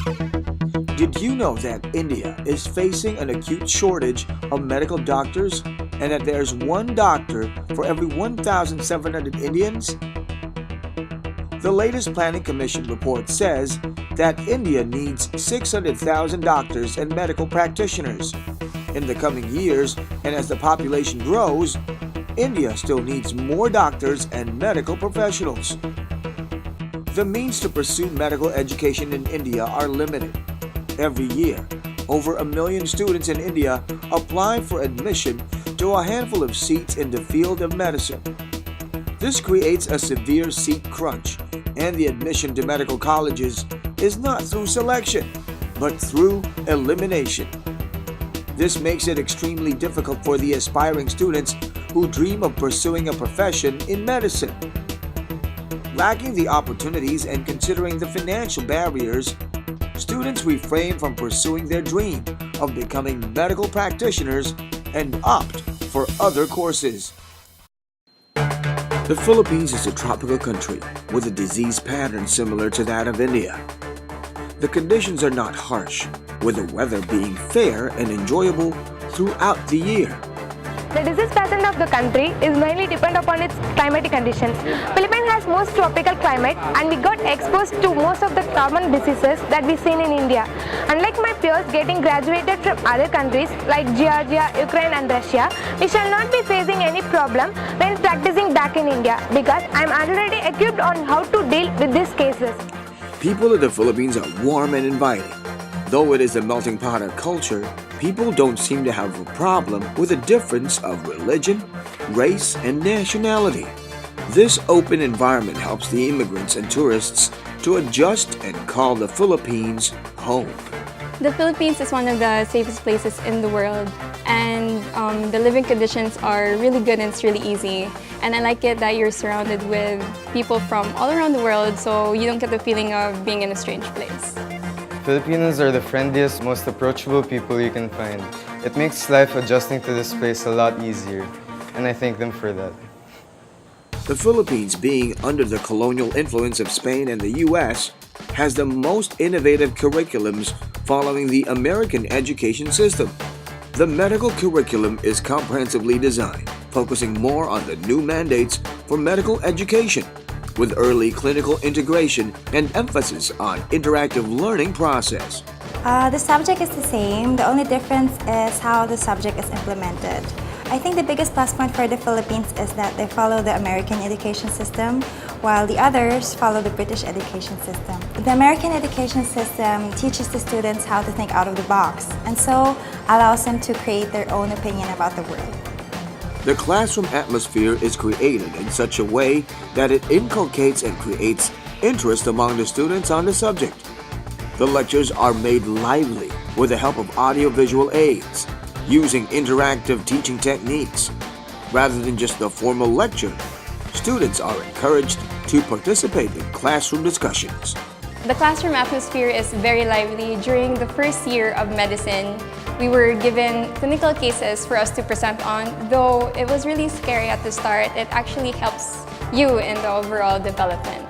Did you know that India is facing an acute shortage of medical doctors and that there's one doctor for every 1,700 Indians? The latest Planning Commission report says that India needs 600,000 doctors and medical practitioners. In the coming years, and as the population grows, India still needs more doctors and medical professionals. The means to pursue medical education in India are limited. Every year, over 1 million students in India apply for admission to a handful of seats in the field of medicine. This creates a severe seat crunch, and the admission to medical colleges is not through selection, but through elimination. This makes it extremely difficult for the aspiring students who dream of pursuing a profession in medicine. Lacking the opportunities and considering the financial barriers, students refrain from pursuing their dream of becoming medical practitioners and opt for other courses. The Philippines is a tropical country with a disease pattern similar to that of India. The conditions are not harsh, with the weather being fair and enjoyable throughout the year. The disease pattern of the country is mainly dependent upon its climatic conditions. Philippines has most tropical climate and we got exposed to most of the common diseases that we seen in India. Unlike my peers getting graduated from other countries like Georgia, Ukraine and Russia, we shall not be facing any problem when practicing back in India because I am already equipped on how to deal with these cases. People in the Philippines are warm and inviting. Though it is a melting pot of culture, people don't seem to have a problem with a difference of religion, race, and nationality. This open environment helps the immigrants and tourists to adjust and call the Philippines home. The Philippines is one of the safest places in the world, and the living conditions are really good and it's really easy. And I like it that you're surrounded with people from all around the world, so you don't get the feeling of being in a strange place. Filipinos are the friendliest, most approachable people you can find. It makes life adjusting to this place a lot easier, and I thank them for that. The Philippines, being under the colonial influence of Spain and the US, has the most innovative curriculums following the American education system. The medical curriculum is comprehensively designed, focusing more on the new mandates for medical education, with early clinical integration and emphasis on interactive learning process. The subject is the same. The only difference is how the subject is implemented. I think the biggest plus point for the Philippines is that they follow the American education system, while the others follow the British education system. The American education system teaches the students how to think out of the box, and so allows them to create their own opinion about the world. The classroom atmosphere is created in such a way that it inculcates and creates interest among the students on the subject. The lectures are made lively with the help of audiovisual aids, using interactive teaching techniques. Rather than just the formal lecture, students are encouraged to participate in classroom discussions. The classroom atmosphere is very lively. During the first year of medicine, we were given clinical cases for us to present on. Though it was really scary at the start, it actually helps you in the overall development.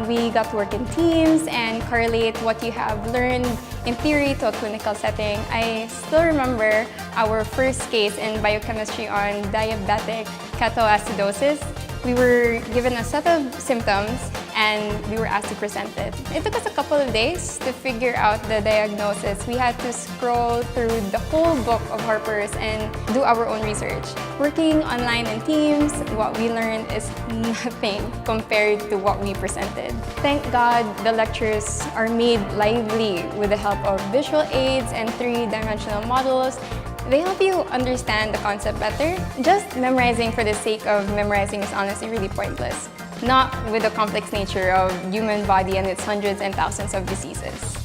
We got to work in teams and correlate what you have learned in theory to a clinical setting. I still remember our first case in biochemistry on diabetic ketoacidosis. We were given a set of symptoms and we were asked to present it. It took us a couple of days to figure out the diagnosis. We had to scroll through the whole book of Harper's and do our own research. Working online in teams, what we learned is nothing compared to what we presented. Thank God the lectures are made lively with the help of visual aids and three-dimensional models. They help you understand the concept better. Just memorizing for the sake of memorizing is honestly really pointless. Not with the complex nature of human body and its hundreds and thousands of diseases.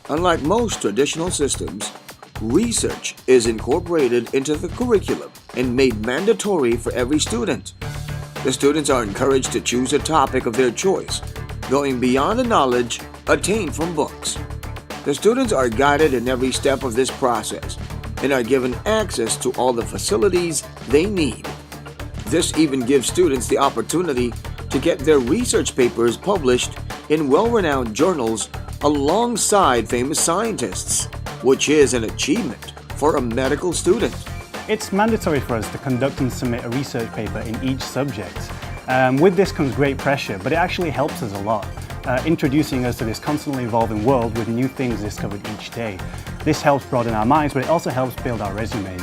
Unlike most traditional systems, research is incorporated into the curriculum and made mandatory for every student. The students are encouraged to choose a topic of their choice, going beyond the knowledge attained from books. The students are guided in every step of this process and are given access to all the facilities they need. This even gives students the opportunity to get their research papers published in well-renowned journals alongside famous scientists, which is an achievement for a medical student. It's mandatory for us to conduct and submit a research paper in each subject. With this comes great pressure, but it actually helps us a lot, introducing us to this constantly evolving world with new things discovered each day. This helps broaden our minds, but it also helps build our resumes.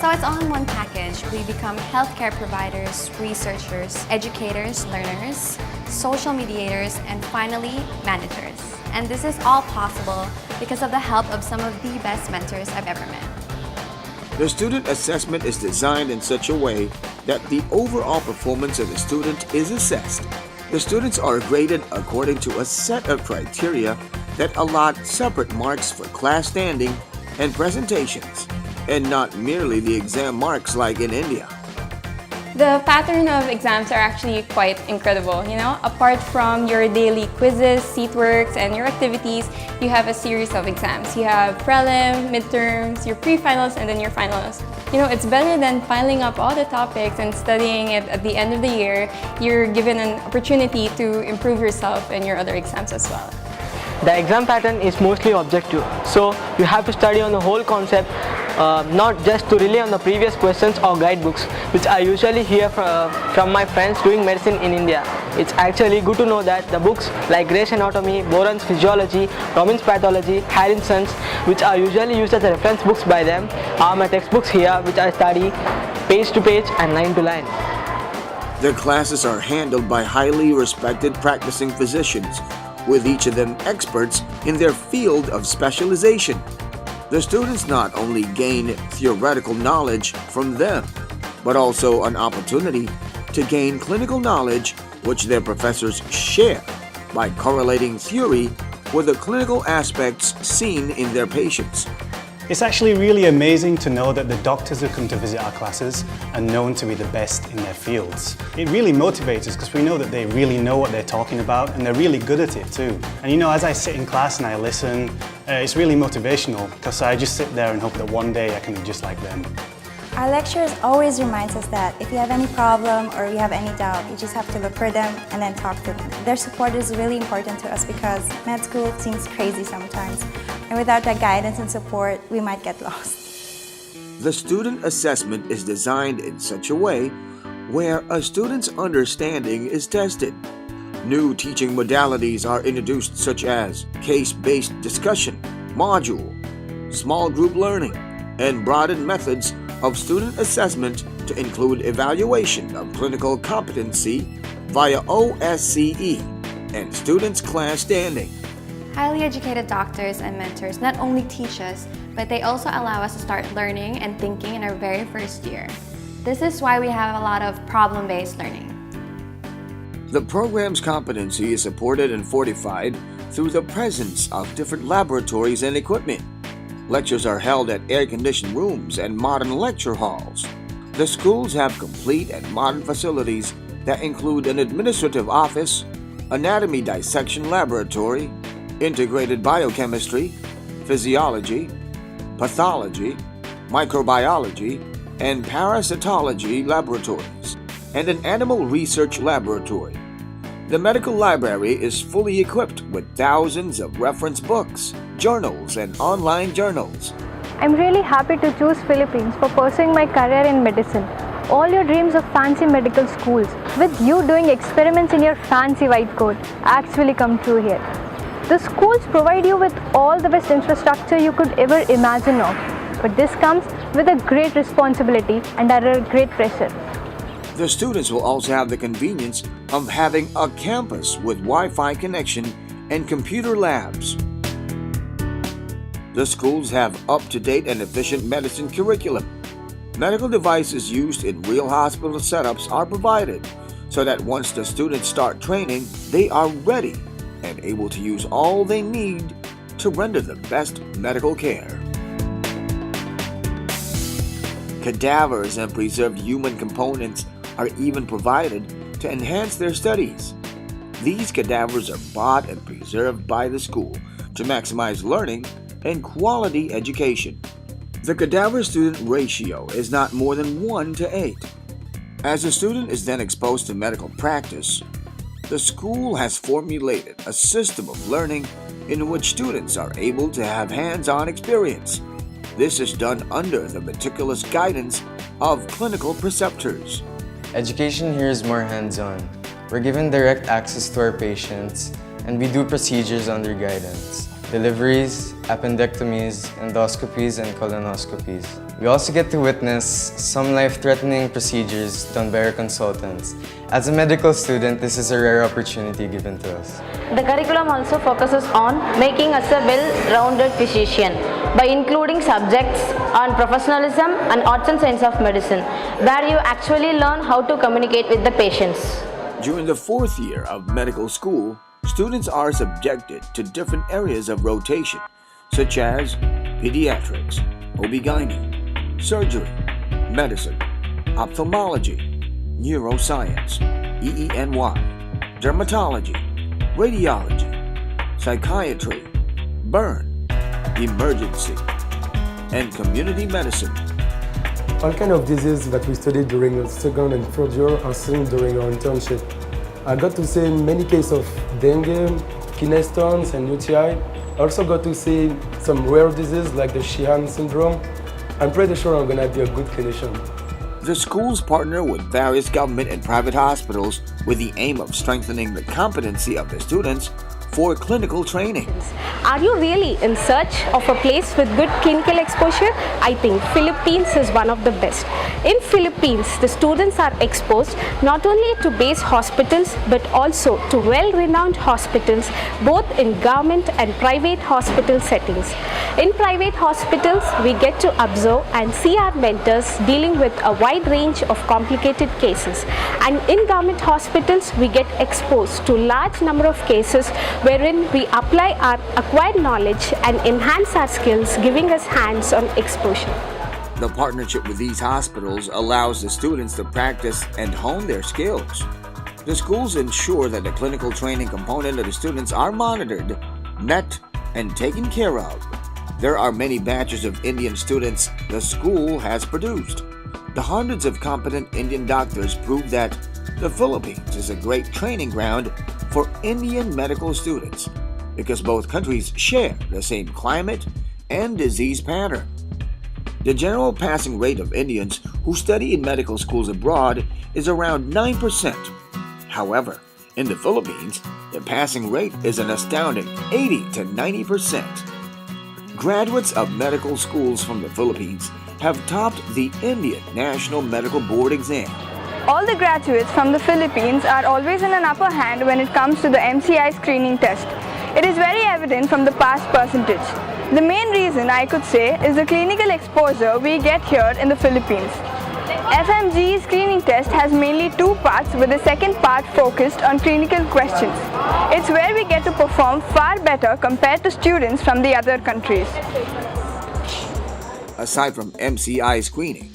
So it's all in one package. We become healthcare providers, researchers, educators, learners, social mediators, and finally, managers. And this is all possible because of the help of some of the best mentors I've ever met. The student assessment is designed in such a way that the overall performance of the student is assessed. The students are graded according to a set of criteria that allot separate marks for class standing and presentations, and not merely the exam marks like in India. The pattern of exams are actually quite incredible, Apart from your daily quizzes, seat works, and your activities, you have a series of exams. You have prelim, midterms, your pre-finals, and then your finals. It's better than piling up all the topics and studying it at the end of the year. You're given an opportunity to improve yourself in your other exams as well. The exam pattern is mostly objective, so you have to study on the whole concept, not just to rely on the previous questions or guidebooks, which I usually hear from my friends doing medicine in India. It's actually good to know that the books like Gray's Anatomy, Boron's Physiology, Robbins Pathology, Harrison's, which are usually used as reference books by them, are my textbooks here, which I study page to page and line to line. The classes are handled by highly respected practicing physicians, with each of them experts in their field of specialization. The students not only gain theoretical knowledge from them, but also an opportunity to gain clinical knowledge which their professors share by correlating theory with the clinical aspects seen in their patients. It's actually really amazing to know that the doctors who come to visit our classes are known to be the best in their fields. It really motivates us because we know that they really know what they're talking about and they're really good at it too. And as I sit in class and I listen, it's really motivational because I just sit there and hope that one day I can be just like them. Our lecturers always reminds us that if you have any problem or you have any doubt, you just have to look for them and then talk to them. Their support is really important to us because med school seems crazy sometimes. And without that guidance and support, we might get lost. The student assessment is designed in such a way where a student's understanding is tested. New teaching modalities are introduced such as case-based discussion, module, small group learning, and broadened methods of student assessment to include evaluation of clinical competency via OSCE and students' class standing. Highly educated doctors and mentors not only teach us, but they also allow us to start learning and thinking in our very first year. This is why we have a lot of problem-based learning. The program's competency is supported and fortified through the presence of different laboratories and equipment. Lectures are held at air-conditioned rooms and modern lecture halls. The schools have complete and modern facilities that include an administrative office, anatomy dissection laboratory, integrated biochemistry, physiology, pathology, microbiology, and parasitology laboratories, and an animal research laboratory. The medical library is fully equipped with thousands of reference books, journals, and online journals. I'm really happy to choose Philippines for pursuing my career in medicine. All your dreams of fancy medical schools, with you doing experiments in your fancy white coat, actually come true here. The schools provide you with all the best infrastructure you could ever imagine of, but this comes with a great responsibility and under great pressure. The students will also have the convenience of having a campus with Wi-Fi connection and computer labs. The schools have up-to-date and efficient medicine curriculum. Medical devices used in real hospital setups are provided so that once the students start training, they are ready and able to use all they need to render the best medical care. Cadavers and preserved human components are even provided to enhance their studies. These cadavers are bought and preserved by the school to maximize learning and quality education. The cadaver-student ratio is not more than 1 to 8. As the student is then exposed to medical practice, the school has formulated a system of learning in which students are able to have hands-on experience. This is done under the meticulous guidance of clinical preceptors. Education here is more hands-on. We're given direct access to our patients, and we do procedures under guidance. Deliveries, appendectomies, endoscopies, and colonoscopies. We also get to witness some life-threatening procedures done by our consultants. As a medical student, this is a rare opportunity given to us. The curriculum also focuses on making us a well-rounded physician by including subjects on professionalism and arts and science of medicine, where you actually learn how to communicate with the patients. During the 4th year of medical school, students are subjected to different areas of rotation, such as pediatrics, OB/GYN, surgery, medicine, ophthalmology, neuroscience, EENY, dermatology, radiology, psychiatry, burn, emergency, and community medicine. All kinds of diseases that we studied during the 2nd and 3rd year are seen during our internship. I got to see many cases of dengue, kidney stones, and UTI. I also got to see some rare diseases like the Sheehan syndrome. I'm pretty sure I'm gonna be a good clinician. The schools partner with various government and private hospitals with the aim of strengthening the competency of the students for clinical training. Are you really in search of a place with good clinical exposure? I think Philippines is one of the best. In Philippines, the students are exposed not only to base hospitals but also to well-renowned hospitals, both in government and private hospital settings. In private hospitals, we get to observe and see our mentors dealing with a wide range of complicated cases. And in government hospitals, we get exposed to large number of cases wherein we apply our acquired knowledge and enhance our skills, giving us hands-on exposure. The partnership with these hospitals allows the students to practice and hone their skills. The schools ensure that the clinical training component of the students are monitored, met, and taken care of. There are many batches of Indian students the school has produced. The hundreds of competent Indian doctors prove that the Philippines is a great training ground for Indian medical students because both countries share the same climate and disease pattern. The general passing rate of Indians who study in medical schools abroad is around 9%. However, in the Philippines, the passing rate is an astounding 80 to 90%. Graduates of medical schools from the Philippines have topped the Indian National Medical Board exam. All the graduates from the Philippines are always in an upper hand when it comes to the MCI screening test. It is very evident from the pass percentage. The main reason I could say is the clinical exposure we get here in the Philippines. FMG screening test has mainly 2 parts with the second part focused on clinical questions. It's where we get to perform far better compared to students from the other countries. Aside from MCI screening,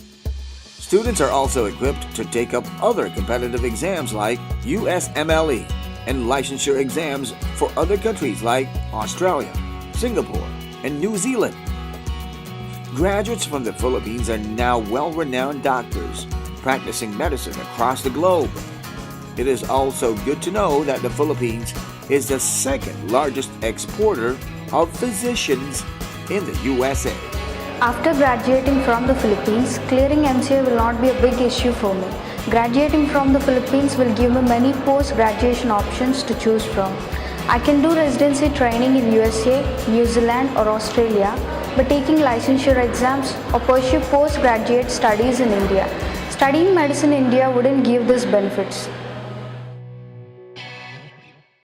students are also equipped to take up other competitive exams like USMLE and licensure exams for other countries like Australia, Singapore, and New Zealand. Graduates from the Philippines are now well-renowned doctors practicing medicine across the globe. It is also good to know that the Philippines is the 2nd largest exporter of physicians in the USA. After graduating from the Philippines, clearing MCA will not be a big issue for me. Graduating from the Philippines will give me many post-graduation options to choose from. I can do residency training in USA, New Zealand or Australia by taking licensure exams or pursue postgraduate studies in India. Studying medicine in India wouldn't give these benefits.